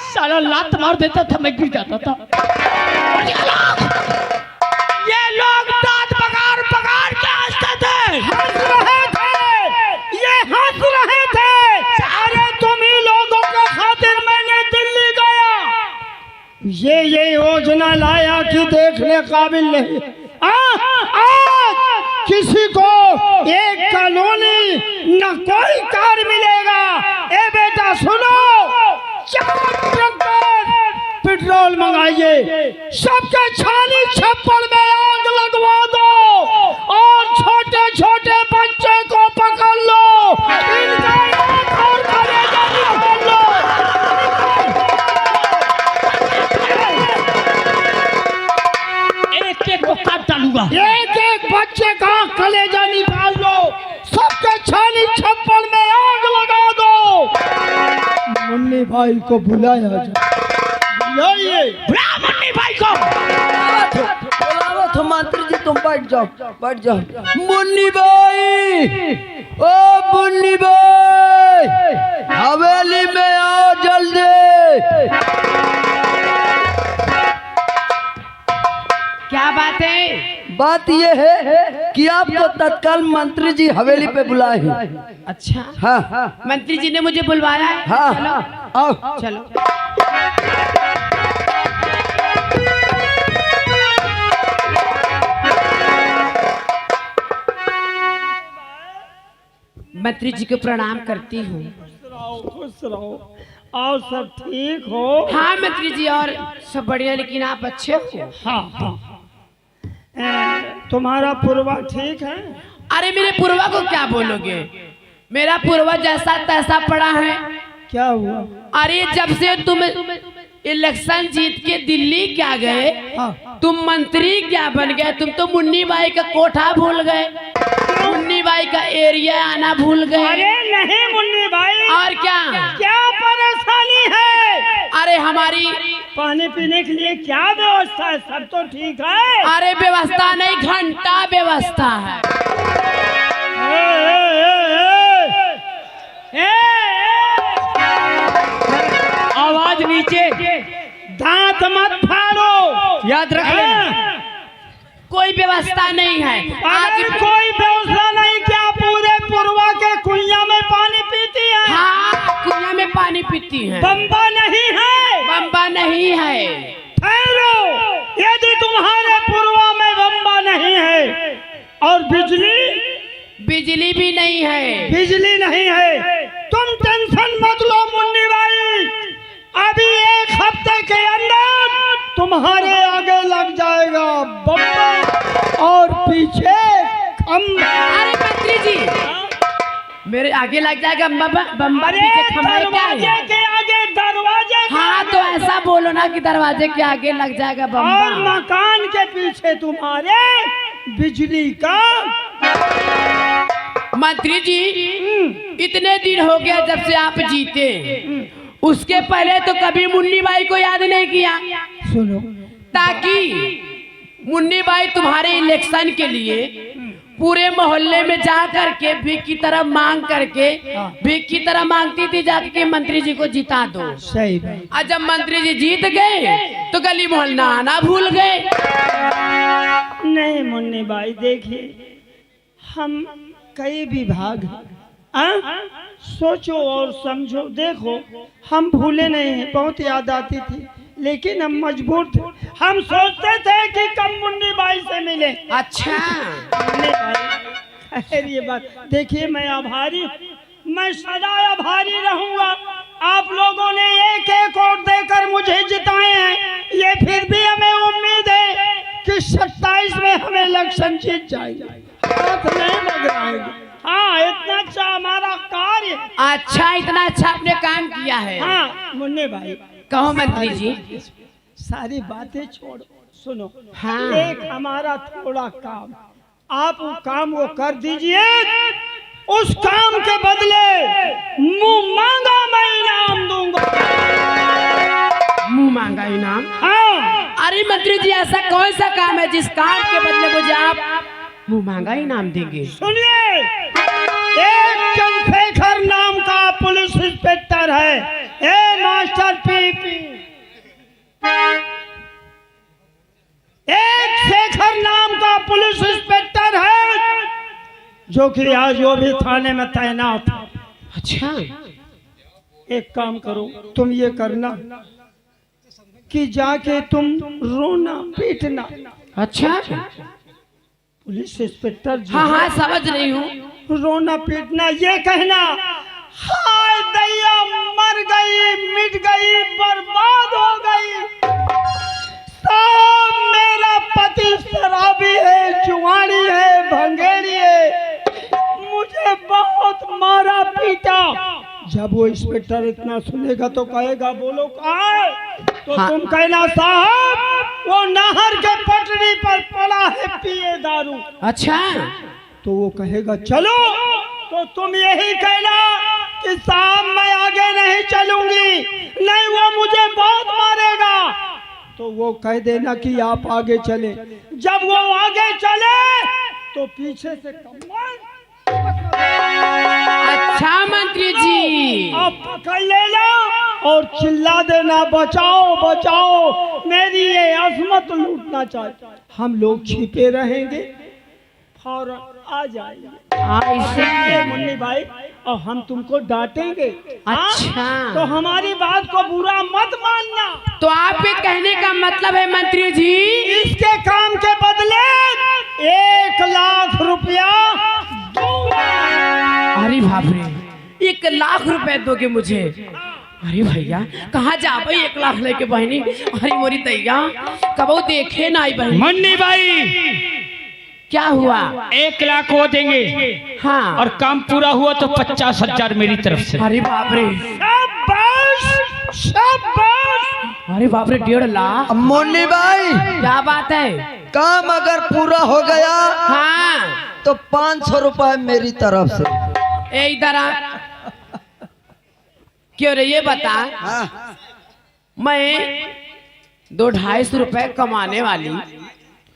साला लात मार देता था, मैं गिर जाता था। ये लोग दांत पगार पगार के हंसते थे, हंस रहे थे, ये हंस रहे थे। अरे तुम ही लोगों के खातिर मैंने दिल्ली गया, ये योजना लाया कि देखने काबिल नहीं। आज किसी को एक कॉलोनी न कोई कार मिलेगा। ए बेटा सुनो, 4 ट्रक पेट्रोल मंगाइए, सबके छानी छप्पड़ में आग लगवा दो और छोटे छोटे बच्चे को पकड़ लो, इनका एक और कलेजा निकाल लो। एक एक को काट डालूंगा, एक एक बच्चे का कलेजा निकाल लो, सबके छानी छप्पड़ में आग लगा दो। मुन्नी भाई को बुलाया जाए, बुला मुन्नी भाई को। बुलाओ तो मंत्री जी, तुम बैठ जाओ, बैठ जाओ। मुन्नी भाई, ओ मुन्नी भाई, हवेली में आओ जल्दी। क्या बात है? बात ये है कि आपको तत्काल मंत्री जी हवेली पे बुलाए हैं। अच्छा, हाँ मंत्री जी ने मुझे बुलवाया है। हाँ, चलो आओ चलो। मंत्री जी को प्रणाम करती हूँ। खुश रहो, और सब ठीक हो? हाँ मंत्री जी, और सब बढ़िया, लेकिन आप अच्छे हो? हाँ। तुम्हारा पूर्वा ठीक है? अरे मेरे पूर्वा को क्या बोलोगे, मेरा पूर्वा जैसा तैसा पड़ा है। क्या हुआ? अरे जब से तुम इलेक्शन जीत के दिल्ली क्या गए, तुम मंत्री क्या बन गए, तुम तो मुन्नी बाई का कोठा भूल गए, मुन्नी बाई का एरिया आना भूल गए। अरे नहीं मुन्नी भाई, और क्या क्या परेशानी है? अरे हमारी पानी पीने के लिए क्या व्यवस्था है? सब तो ठीक है। अरे व्यवस्था नहीं, घंटा व्यवस्था है। आवाज नीचे, दांत मत फाड़ो, याद रख लेना। कोई व्यवस्था नहीं है। आज कोई व्यवस्था नहीं, क्या पूरे पूर्वा के कुइया में पानी पीती है? हाँ, कुआं में पानी पीती है। बम्बा नहीं है? बम्बा नहीं है। ठहरो, यदि तुम्हारे पूर्वा में बम्बा नहीं है और बिजली भी नहीं है, बिजली नहीं है, तुम टेंशन मत लो मुन्नी भाई, अभी 1 हफ्ते के अंदर तुम्हारे आगे लग जाएगा बम्बा और पीछे खम्बा। अरे मंत्री जी, मेरे आगे लग जाएगा बम्बा, अरे पीछे खंभा, क्या दरवाजे है? के आगे, दरवाजे के हाँ तो ऐसा बोलो ना कि दरवाजे के आगे लग जाएगा और बम्बा। मकान के पीछे तुम्हारे बिजली का। मंत्री जी, इतने दिन हो गया जब से आप जीते, उसके पहले तो कभी मुन्नी बाई को याद नहीं किया। सुनो, ताकि मुन्नी बाई तुम्हारे इलेक्शन के लिए पूरे मोहल्ले में जा करके भीख की तरह मांग करके, भीख की तरह मांगती थी जाके कि मंत्री जी को जिता दो। सही बात। और जब मंत्री जी जीत गए तो गली मोहल्ला आना भूल गए। नहीं मुन्नी भाई, देखिए हम कई विभाग हैं, सोचो और समझो। देखो हम भूले नहीं हैं, बहुत याद आती थी, लेकिन हम मजबूर थे। हम सोचते थे कि कम मुन्नी बाई से मिले। अच्छा, मुन्नी बाई, खैर ये बात देखिए, मैं आभारी, मैं सदा आभारी रहूंगा। आप लोगों ने एक एक वोट देकर मुझे जिताए हैं, ये फिर भी हमें उम्मीद है कि 27 में हमें इलेक्शन जीत जाएगा। हाथ नहीं लग रहा है। हाँ, इतना अच्छा हमारा कार्य। अच्छा, इतना अच्छा आपने काम किया है। हाँ मुन्नी भाई, कहो मंत्री जी। सारी बातें छोड़ो, सुनो। हाँ। एक हमारा थोड़ा काम, आप वो काम वो कर दीजिए, उस काम के बदले मुंह मांगा मैं इनाम दूंगा। मुंह मांगा इनाम? हाँ। अरे मंत्री जी, ऐसा कौन सा काम है जिस काम के बदले मुझे आप मुंह मांगा इनाम देंगे? सुनिए, एक चंद्रशेखर नाम का पुलिस इंस्पेक्टर है, ए मास्टर पीपी, जो कि आज वो भी थाने में तैनात है। अच्छा एक काम करो, तुम ये करना कि जाके तुम रोना पीटना। अच्छा पुलिस इंस्पेक्टर जी, हाँ हाँ समझ रही हूँ। रोना पीटना, ये कहना हाय दैया मर गई, मिट गई, बर्बाद हो गई, सब मेरा पति शराबी है, जुआरी है, भंगेरी है, मुझे बहुत मारा पीटा। जब वो इंस्पेक्टर इतना सुनेगा तो कहेगा बोलो कहाँ है? तो हाँ। तुम कहना साहब वो नहर के पटरी पर पड़ा है पिए दारू। अच्छा तो वो कहेगा चलो, तो तुम यही कहना कि साहब मैं आगे नहीं चलूंगी, नहीं वो मुझे बहुत मारेगा। तो वो कह देना कि आप आगे चले। जब वो आगे चले तो पीछे से कमर अच्छा मंत्री जी, आप पकड़ लेना और चिल्ला देना बचाओ बचाओ, मेरी ये अजमत लूटना चाहता। हम लोग छिपे रहेंगे, फौरन आ जाएंगे ऐसे मुन्नी भाई, और हम तुमको डांटेंगे। हाँ? अच्छा। तो हमारी बात को बुरा मत मानना। तो आपके कहने का मतलब है मंत्री जी, इसके काम के बदले 1,00,000 रुपया दूंगा। अरे बाप रे, 1,00,000 रुपए दोगे मुझे? अरे भैया कहाँ जा भाई 1,00,000 लेके बहनी? अरे मोरी दैया कबो देखे ना आई बहनी। मुन्नी भाई क्या हुआ? 1,00,000 वो देंगे हाँ और काम पूरा हुआ तो 50,000 मेरी तरफ से। अरे बाप रे, शाबाश शाबाश। अरे बाप रे 1,50,000। मुन्नी भाई क्या बात है? काम अगर पूरा हो गया हाँ तो 500 रुपए मेरी तरफ से। ए इधर आ। क्यों रे ये बता, हाँ मैं 200-250 रुपए कमाने वाली,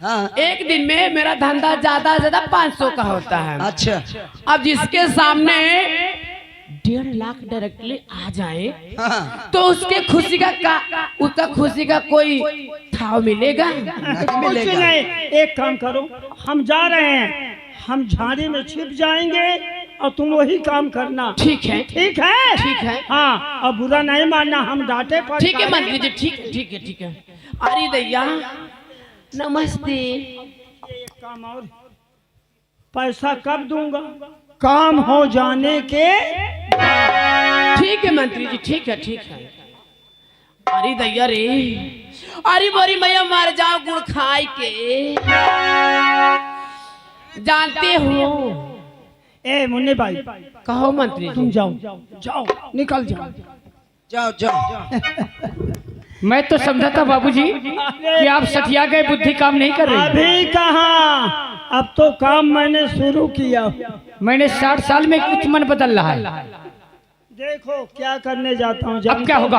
हाँ एक दिन में मेरा धंधा ज्यादा से ज्यादा 500 का होता है। अच्छा अब जिसके सामने 1,50,000 डायरेक्टली आ जाए हाँ तो उसके खुशी का उसका खुशी का कोई थाव मिलेगा? नहीं कुछ मिलेगा। नहीं, एक काम करो, हम जा रहे हैं, हम झाड़ी में छिप जाएंगे और तुम वही काम करना। ठीक है ठीक है? ठीक है। हाँ, अब बुरा नहीं मानना, हम डांटे पर ठीक है मंत्री जी, ठीक है ठीक है ठीक है। अरे दैया नमस्ते। एक काम और, पैसा कब दूंगा? काम हो जाने के। ठीक है मंत्री जी, ठीक है ठीक है। अरे दैया रे, अरे मोरी मैया मर जाओ गुड़ खाई के। जानते हो ए मुन्नी भाई, कहो मंत्री तुम जी। जाओ जाओ, निकल जाओ। जाओ जाओ। मैं तो समझा था बाबूजी कि आप सठिया गए, बुद्धि काम नहीं कर रही। अभी कहाँ, अब तो काम मैंने शुरू किया। मैंने 60 साल में कुछ मन बदल रहा है। देखो क्या करने जाता हूँ। अब क्या होगा?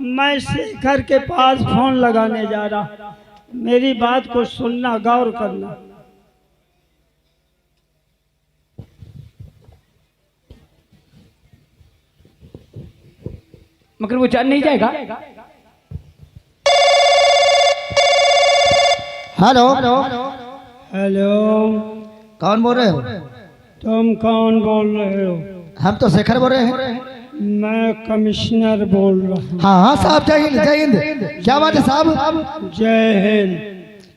मैं शेखर के पास फोन लगाने जा रहा, मेरी बात को सुनना, गौर करना। मगर वो जान नहीं जाएगा। हेलो हेलो, कौन बोल रहे हो? तुम कौन बोल रहे हो? हम तो शेखर बोल रहे हैं। मैं कमिश्नर बोल रहा हूँ। हाँ हाँ साहब, जय हिंद जय हिंद। क्या बात है साहब? जय हिंद।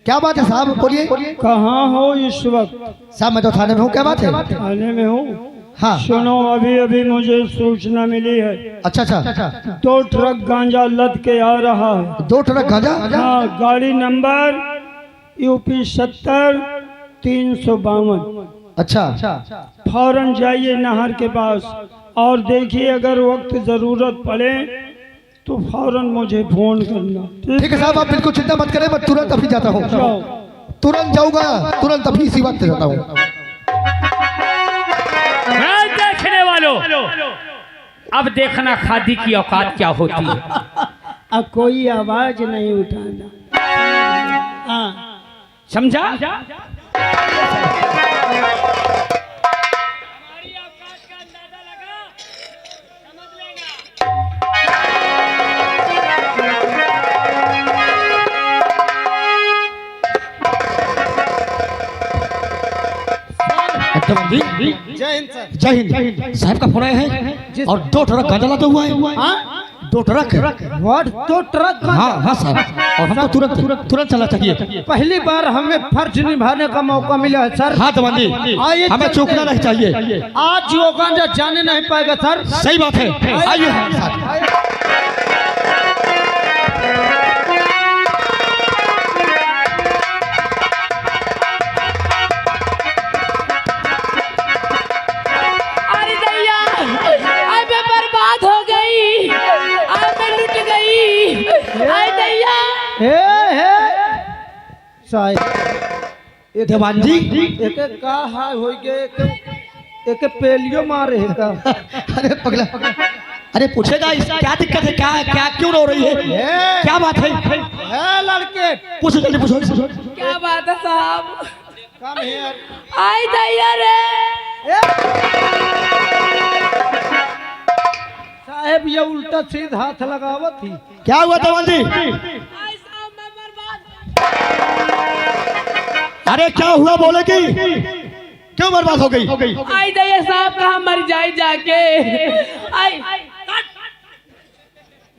क्या बात है साहब, बोलिए। कहाँ हो इस वक्त? साहब मैं तो थाने में हूँ। क्या बात है? थाने में हूँ। हाँ सुनो, अभी अभी मुझे सूचना मिली है, अच्छा अच्छा। 2 ट्रक गांजा लद के आ रहा है। 2 ट्रक गांजा? हाँ, गाड़ी नंबर UP 70-352। अच्छा फौरन जाइए नहर के पास और देखिए, अगर वक्त जरूरत पड़े तो फौरन मुझे फोन करना। ठीक है साहब, आप बिल्कुल चिंता मत करें, मैं तुरंत अभी जाता हूँ। जाओ। तुरंत जाऊंगा, तुरंत अभी इसी वक्त जाता हूँ। देखने वालों, अब देखना खादी की औकात क्या होती है। अब कोई आवाज नहीं उठाना। हाँ, समझा? जवान जी जय हिंद सर। जय हिंद। साहब का फोन आया है और 2 ट्रक गांजा लाता हुआ है। हाँ 2 ट्रक। What 2 truck? हाँ हाँ साहब, और हमको तुरंत चला चाहिए। पहली बार हमें फर्ज निभाने का मौका मिला है सर। हाँ जवान जी, आइए हमें चलते चूकना हैं। नहीं चाहिए। आज जो गांजा जाने नहीं पाएगा सर। सही बात है, आइए हमारे साथ। अरे दैया, अब मैं बर्बाद हो गई, अब मैं लुट गई। अरे दैया, हे साहब जवान जी एक का हाय हो गए, एक पेलियो मारे है का। अरे पगला, अरे पूछेगा इसका क्या दिक्कत है, क्या क्या क्यों रो रही है, क्या बात है? लड़के पूछो जल्दी पूछो। क्या बात है साहब? Come here. आई दैया रे, साहब ये उल्टा सीधा हाथ लगावत थी। क्या हुआ जवान जी? आई साहब मैं बर्बाद। अरे क्या हुआ बोलेगी, क्यों बर्बाद हो गई? आई दैया साहब कहाँ मर जाए जाके। आई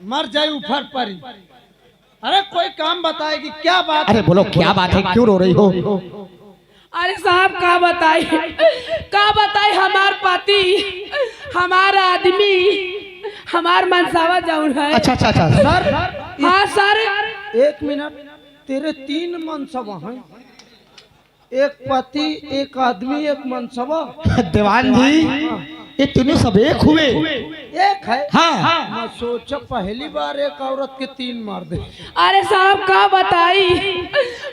मर जाए ऊपर परी। अरे कोई काम बताएगी, क्या बात? अरे बोलो क्या बात है, क्यों रो रही हो? अरे साहब का बताई हमार पति, हमारा आदमी, हमार मनसावा जाऊन है। अच्छा अच्छा अच्छा। सर हाँ सर, 1 मिनट, तेरे 3 मनसबा हैं, एक पति, एक आदमी, एक मनसबा। दीवान जी ये तीनों सब एक हुए? एक है। हाँ। मैं सोचा पहली बार एक औरत के 3 मार दे। अरे साहब का बताई,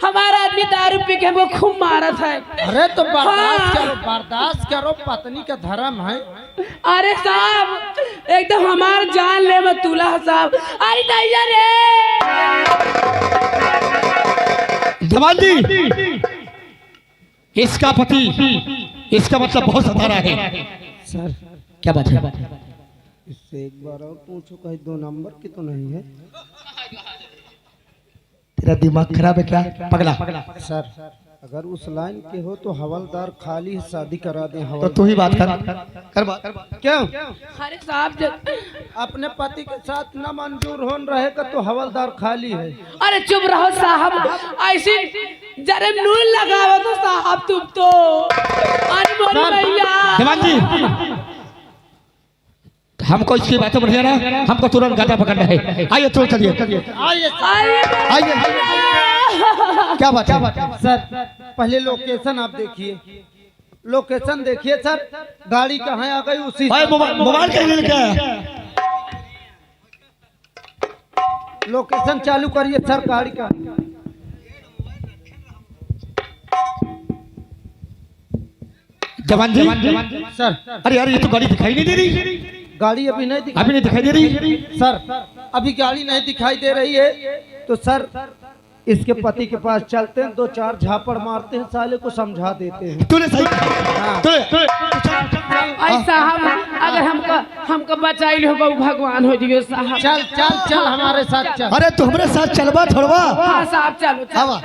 हमारा आदमी दारू पी के हमको खूब मारत है। अरे तो बर्दाश्त हाँ। करो, बर्दाश्त करो, पत्नी का धर्म है। अरे साहब एकदम हमार जान ले में तुला है साहब। अरे दैया रे, दीवान जी इसका पति, इसका मतलब बहुत सतारा है। सर क्या बात है? इससे एक बार और पूछो, कहीं 2 नंबर की तो नहीं है? तेरा दिमाग खराब है क्या पगला? सर अगर उस लाइन के हो तो हवलदार खाली शादी करा दे। तो तू ही बात कर बात। क्यों? अरे साहब अपने पति के साथ न मंजूर होन रहेगा तो हवलदार खाली है। अरे चुप रहो साहब, ऐसी जरे नून लगाओ तो साहब तुम तो। अरे मोरी भैया, दीवान जी हमको इसकी बातों बढ़िया ना, हमको तुरंत गाता पकड़ना है। आइए तुरंत चलिए। आइए अरे आइए। क्या बात है? सर पहले लोकेशन आप देखिए, लोकेशन देखिए सर, गाड़ी कहाँ आ गई उसी। मोबाइल कहीं लेके आया? लोकेशन चालू करिए सर गाड़ी का। जवान जी सर अरे यार ये तो गाड़ी दिखाई नहीं दे रही। गाड़ी अभी नहीं अभी नहीं दिखाई दे रही। सर अभी गाड़ी नहीं दिखाई दे रही है तो सर इसके पति के पास चलते हैं, 2-4 झापड़ मारते हैं, साले को समझा देते हैं। तूने सही कहा। आई साहब अगर हमको बचाई लो भगवान हो दियो साहब। चल चल चल हमारे साथ चल। अरे तू हमारे साथ चलवा छोड़वा। हाँ साहब चलो चलो। आवा।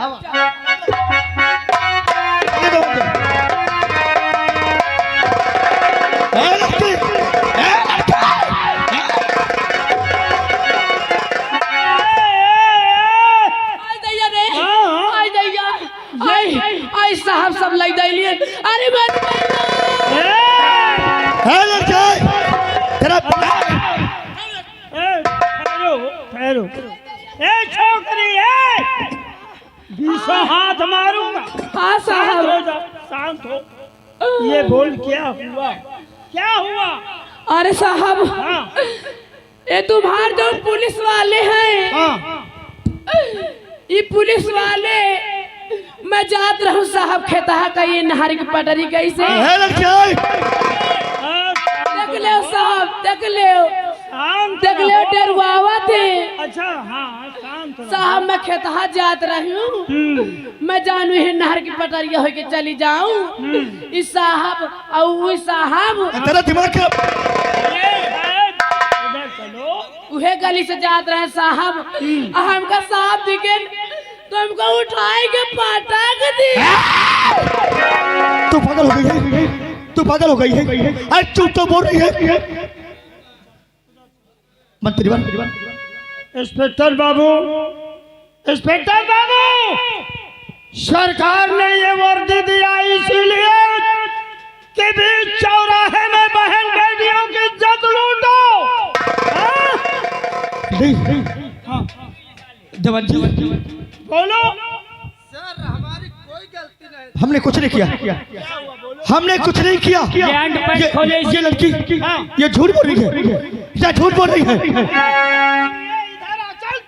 आई दैया रे, आई दैया, आई साहब सब लग जाइए। अरे मत लड़के तेरा ठहरो ए छोकरी है, 20 हाथ मारूंगा। हाँ साहब। शांत हो। ये बोल क्या हुआ, क्या हुआ? अरे साहब ये तुम्हारे जो पुलिस वाले हैं, ये पुलिस वाले, मैं जात रहूं साहब खेता का ये नहर की पटरी कैसे देख ले साहब, देख ले डरवावा थे। अच्छा हाँ शांत साहब मैं खेतहा जात रही हूँ, मैं जानू है नहर की पटरिया होके चली जाऊं। इस साहब और साहब तेरा दिमाग उहे गली से जात रहे साहब, हमका साहब दिखे तुमको उठाएंगे पटक दी। तू पागल हो गई है, तू पागल हो गई है। अरे तू तो बोल रही है मंत्री बन। इंस्पेक्टर बाबू, इंस्पेक्टर बाबू, सरकार ने ये वर्दी दिया इसीलिए कि बीच चौराहे में बहन बेटियों की इज्जत लूटो। हाँ? जवान जी बोलो। हमने कुछ नहीं किया, हमने कुछ नहीं किया। हैंड पैड खोले। ये लड़की ये झूठ बोल रही है, ये झूठ बोल रही है। इधर आ, चल।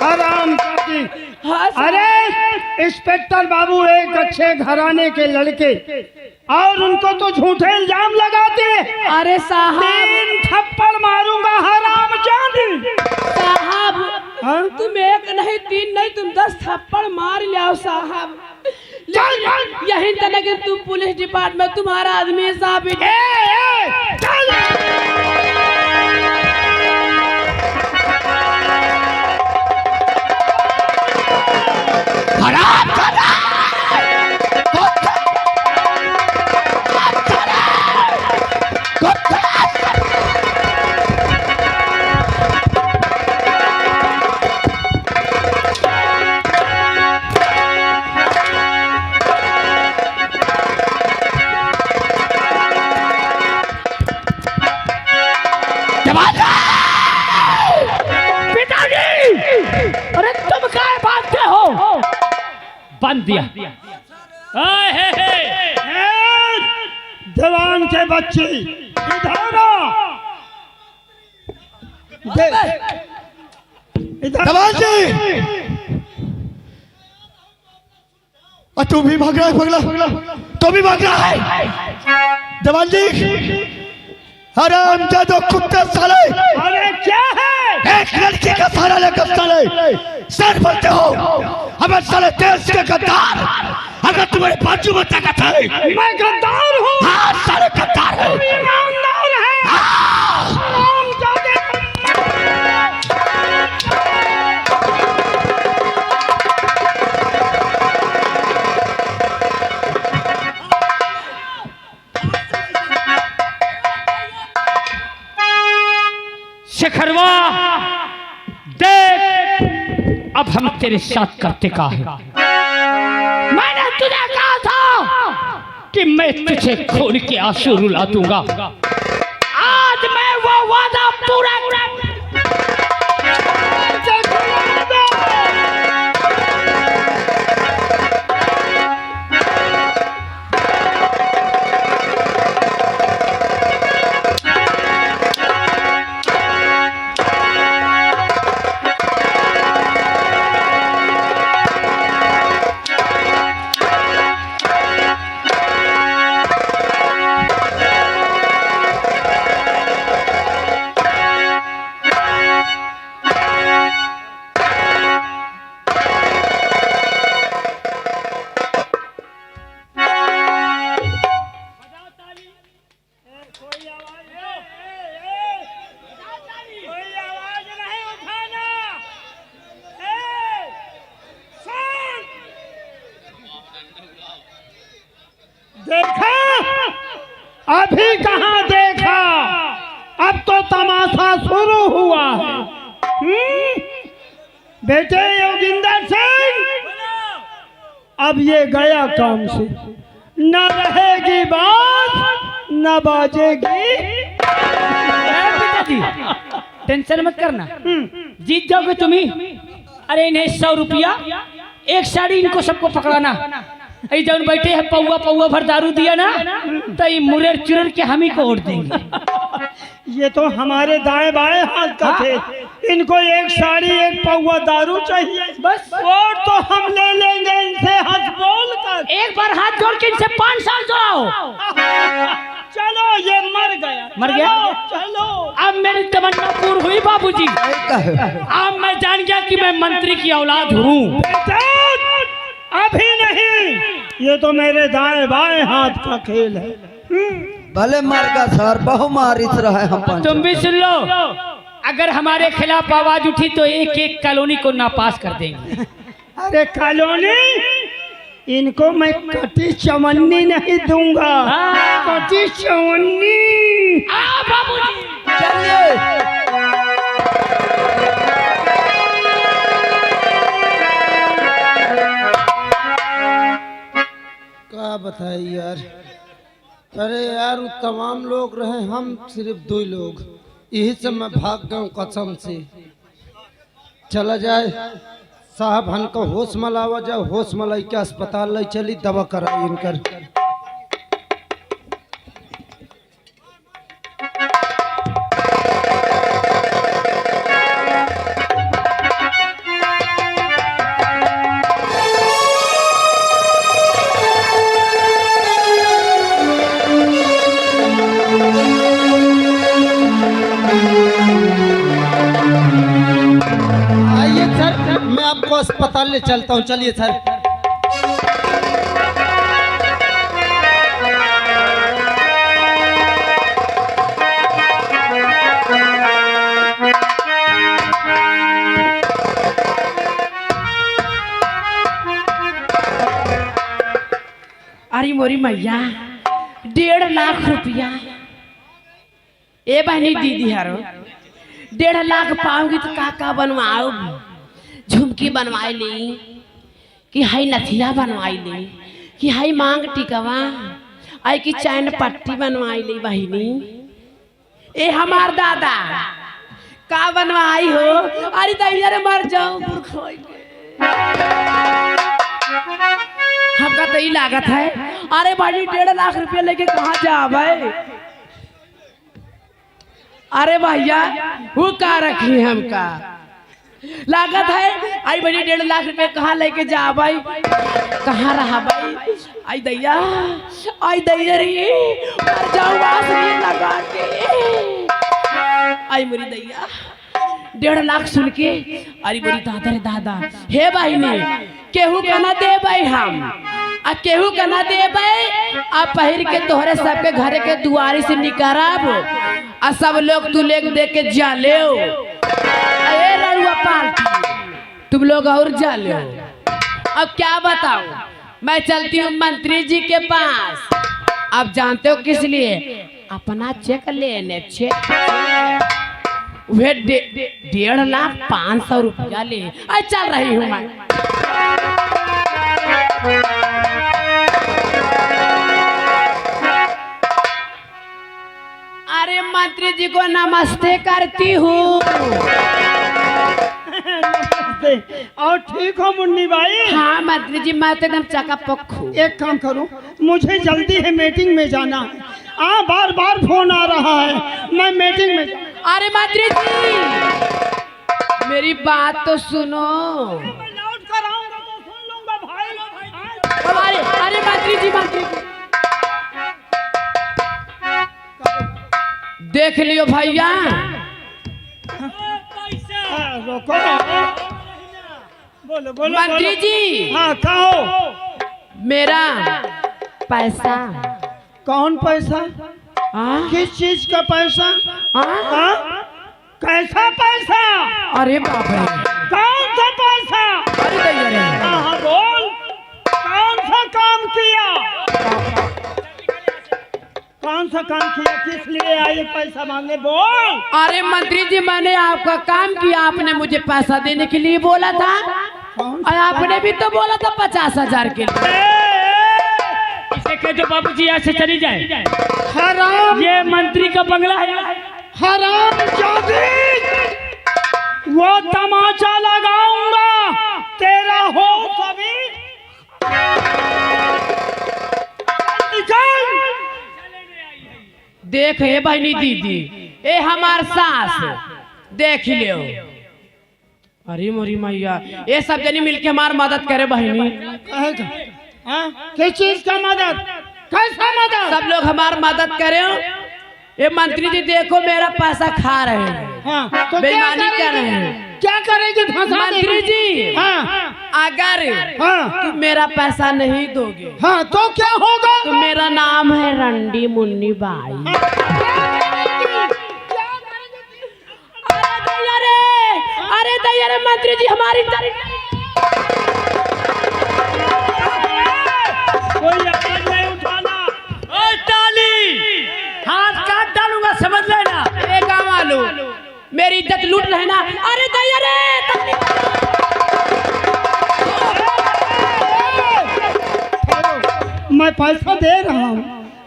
आराम करती। हाँ साहब। अरे इंस्पेक्टर बाबू एक अच्छे घराने के लड़के और उनको तो झूठे इल्जाम लगाते। अरे साहब, 3 थप्पड़ मारूंगा हरामजादी। साहब हाँ? तुम 1 नहीं 3 नहीं तुम 10 थप्पड़ मार लिया साहब। लेकिन यही तो, लेकिन तुम पुलिस डिपार्टमेंट तुम्हारा आदमी साहब। चल। अरे तुम क्या बांधते हो? बांध दिया। जवान के बच्ची इधर आ। इधर। जवान जी और तू भी भाग रहा है, पगला तू भी भाग रहा है। जवान जी हरामजादो कुत्ते साले, अरे क्या है? एक लड़की का सहारा लेकर साले सर बोलते हो हमें साले देश के गद्दार। अगर तुम्हारे बाजू में ताकत है, मैं गद्दार हूँ। हाँ साले गद्दार है। ईमानदार है। हरामजादे। शेखरवा देख, अब हम तेरे साथ करते का है। मैंने तुझे कहा था कि मैं तुझे खून के आंसू रुला दूंगा। आज मैं वो वादा पूरा देखा? अभी कहाँ देखा, अब तो तमाशा शुरू हुआ है। बेटे योगिंदर सिंह, अब ये गया काम से, न रहेगी बात न बाजेगी। पिताजी टेंशन मत करना, जीत जाओगे तुम ही। अरे इन्हें 100 रुपया, एक साड़ी इनको सबको पकड़ाना। जब बैठे हैं पौवा पौवा भर दारू दिया ना, तो ये मुरर चुरर के हम ही को ओढ़ देंगे। ये तो हमारे दाएं बाएं हाथ का थे। इनको एक साड़ी एक पौवा दारू चाहिए, बस वोट तो हम ले लेंगे इनसे हंस बोल कर। एक बार हाथ जोड़ के इनसे 5 साल जोड़ाओ। चलो ये मर गया, मर गया? चलो। अब मेरी तमन्ना पूरी हुई बाबूजी। अब मैं जान गया कि मैं मंत्री की औलाद हूँ। अभी नहीं, ये तो मेरे दाएं बाएं हाथ का खेल है। भले मार का सर बहु मारित रहे हम पंच। तुम भी सुन लो, अगर हमारे खिलाफ आवाज उठी तो एक एक कॉलोनी को नापास कर देंगे। अरे कॉलोनी इनको मैं कटी चवन्नी नहीं दूंगा। कटी चवन्नी। चलिए क्या बताए यार। अरे यार वो तमाम लोग रहे, हम सिर्फ 2 लोग, यही से मैं भाग गया कसम से। चला जाए साहब, हमको होश मलावा जाए, होश मलाई के अस्पताल ले चली, दवा कराई इनकर। आइए सर, मैं आपको अस्पताल ले चलता हूँ, चलिए सर। अरे मोरी मैया 1.5 लाख रुपया। ए बहनी दीदी हरो 1.5 लाख पाऊंगी तो का बनवाओ? झुमकी बनवाई ली कि हाई नथिया बनवाई ली कि हाई मांग टिकवा आई कि चैन पट्टी बनवाई ली बहनी। ए हमार दादा का बनवाई हो? अरे तैयार मर जाऊं बुरखोई के। हमका तो ही लागत है। अरे भाई 1.5 लाख रुपया लेके कहाँ जा भाई? अरे भैया वो का रखी हमका लागत है। आई बड़ी 1.5 लाख रुपया कहाँ लेके जा भाई? कहाँ रहा भाई? आई दैया, आई दैया रे, मर जाऊँ आसरी लगा के। आई मेरी दैया 1.5 लाख सुन के अरे बोली दादा रे दादा, हे भाई ने केहू का ना दे भाई, हम आ केहू का ना दे भाई। आ पहिर के तोहरे सबके घरे के दुआरी से निकराब आ सब लोग तू लेके दे के जा ले। अरे रड़ुआ पार्टी तुम लोग और जा ले। अब क्या बताओ, मैं चलती हूँ मंत्री जी के पास। आप जानते हो किस लिए? अपना चेक लेने। चेक वे 1.5 लाख 500 रुपया ले। चल रही हूँ मैं। अरे मंत्री जी को नमस्ते करती हूँ। और ठीक हो मुन्नी भाई? हाँ मंत्री जी, मैं तो एकदम चकापक हूँ। एक काम करो, मुझे जल्दी है, मीटिंग में जाना है। बार बार फोन आ रहा है, मैं मीटिंग में। अरे मंत्री जी मेरी बात तो सुनो। लौट कर आऊंगा तो सुन लूंगा भाई। अरे मंत्री जी, मंत्री जी देख लियो भैया। रोको, बोलो बोलो मंत्री जी। हाँ कहो। मेरा पैसा। कौन पैसा? किस चीज का पैसा? कैसा पैसा? अरे बाप रे, कौन सा पैसा? अरे दैया रे। हाँ बोल, कौन सा काम किया? कौन सा काम किया? किस लिए आए पैसा मांगने? बोल। अरे मंत्री जी मैंने आपका काम किया, आपने मुझे पैसा देने के लिए बोला था और आपने भी तो बोला था 50,000 के लिए। इसे कह दो बाबूजी यहाँ से चली जाए। हराम, ये मंत्री का बंगला है। हराम जादी, वो तमाचा लगाऊंगा तेरा हो सभी। निकल। देख हे बहनी दीदी, ए हमार सास देख लियो। अरे मोरी मैया, ये सब जनी मिलके हमार मदद करे बहनी। किस चीज का मदद? कैसा मदद? सब लोग हमार मदद करे। ये मंत्री जी देखो मेरा पैसा खा रहे हैं। हाँ, तो बेईमानी कर रहे हैं। क्या करेंगे? फंसा मंत्री जी हाँ, अगर हाँ, तुम मेरा पैसा नहीं दोगे हाँ, तो क्या होगा? तो मेरा नाम है रंडी मुन्नी बाई। अरे दैया रे मंत्री जी हमारी मेरी इज्जत लूट रहे ना। अरे दैया रे मैं पैसा दे रहा हूँ,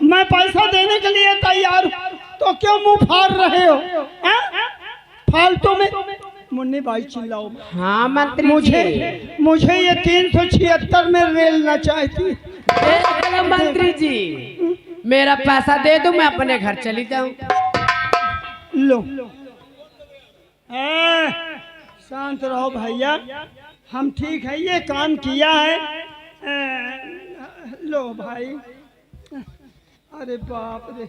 मैं पैसा देने के लिए तैयार हूँ, तो क्यों मुंह फाड़ रहे हो? फालतू में मुन्नी भाई चिल्लाओ। हाँ मंत्री मुझे ये 376 में रेलना चाहती। चलो मंत्री जी मेरा पैसा दे दो, मैं अपने घर चली जाऊं। लो शांत रहो भैया, हम ठीक है, ये काम किया है। लो भाई, अरे बाप रे,